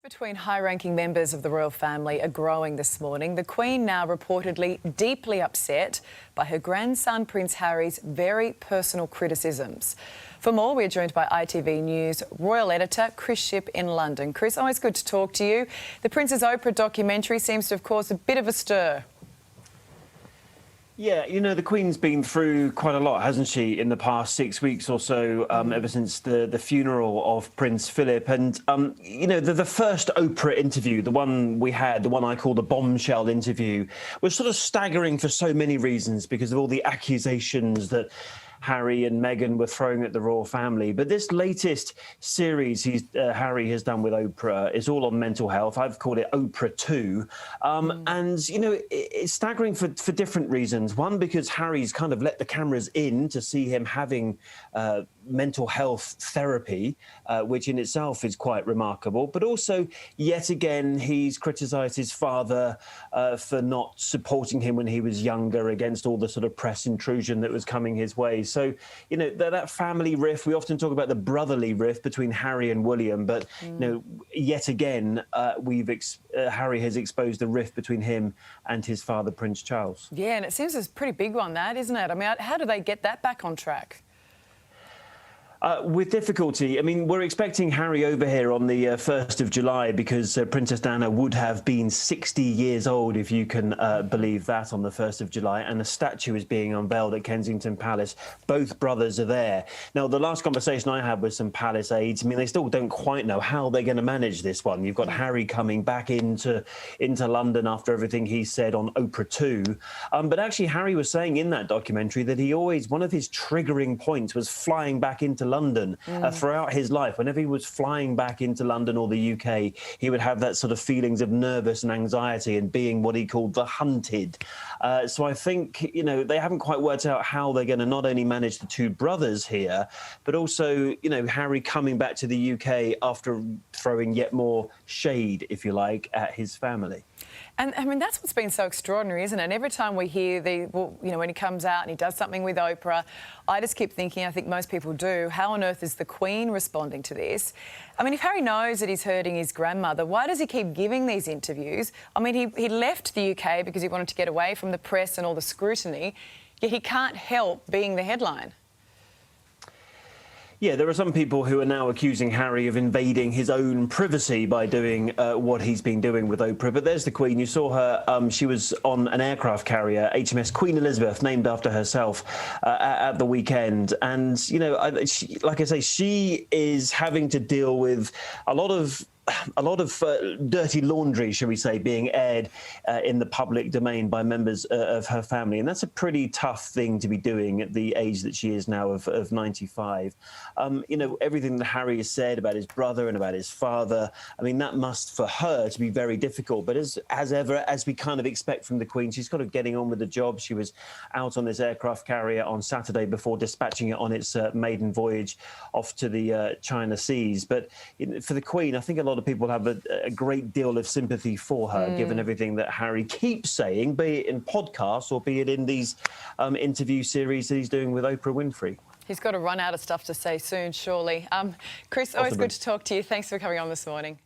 Between high-ranking members of the royal family are growing this morning. The Queen now reportedly deeply upset by her grandson Prince Harry's very personal criticisms. For more, we're joined by ITV News royal editor Chris Shipp in London. Chris, always good to talk to you. The Princess Oprah documentary seems to have caused a bit of a stir. Yeah, you know, the Queen's been through quite a lot, hasn't she, in the past 6 weeks or so, ever since the funeral of Prince Philip. And, you know, the first Oprah interview, the one we had, the one I call the bombshell interview, was sort of staggering for so many reasons because of all the accusations that Harry and Meghan were throwing at the royal family. But this latest series Harry has done with Oprah is all on mental health. I've called it Oprah 2. And, you know, it's staggering for different reasons. One, because Harry's kind of let the cameras in to see him having mental health therapy, which in itself is quite remarkable. But also, yet again, he's criticised his father for not supporting him when he was younger against all the sort of press intrusion that was coming his way. So, you know, that family rift, we often talk about the brotherly rift between Harry and William, but, you know, yet again, Harry has exposed the rift between him and his father, Prince Charles. Yeah, and it seems it's a pretty big one, that, isn't it? I mean, how do they get that back on track? With difficulty. I mean, we're expecting Harry over here on the 1st of July because Princess Diana would have been 60 years old, if you can believe that, on the 1st of July, and a statue is being unveiled at Kensington Palace. Both brothers are there. Now, the last conversation I had with some palace aides, I mean, they still don't quite know how they're going to manage this one. You've got Harry coming back into London after everything he said on Oprah 2. But actually, Harry was saying in that documentary that he always, one of his triggering points was flying back into London throughout his life. Whenever he was flying back into London or the UK, he would have that sort of feelings of nervous and anxiety and being what he called the hunted. So I think, you know, they haven't quite worked out how they're going to not only manage the two brothers here, but also, you know, Harry coming back to the UK after throwing yet more shade, if you like, at his family. And, I mean, that's what's been so extraordinary, isn't it? And every time we hear you know, when he comes out and he does something with Oprah, I just keep thinking, I think most people do, how on earth is the Queen responding to this? I mean, if Harry knows that he's hurting his grandmother, why does he keep giving these interviews? I mean, he left the UK because he wanted to get away from the press and all the scrutiny, yet he can't help being the headline. Yeah, there are some people who are now accusing Harry of invading his own privacy by doing what he's been doing with Oprah. But there's the Queen. You saw her. She was on an aircraft carrier, HMS Queen Elizabeth, named after herself, at the weekend. And, you know, like I say, she is having to deal with a lot of dirty laundry, shall we say, being aired in the public domain by members of her family. And that's a pretty tough thing to be doing at the age that she is now of 95. You know, everything that Harry has said about his brother and about his father, I mean, that must, for her, to be very difficult. But as ever, as we kind of expect from the Queen, she's kind of getting on with the job. She was out on this aircraft carrier on Saturday before dispatching it on its maiden voyage off to the China seas. But for the Queen, I think a lot of people have a great deal of sympathy for her, given everything that Harry keeps saying, be it in podcasts or be it in these interview series that he's doing with Oprah Winfrey. He's got to run out of stuff to say soon, surely. Chris, always good to talk to you. Thanks for coming on this morning.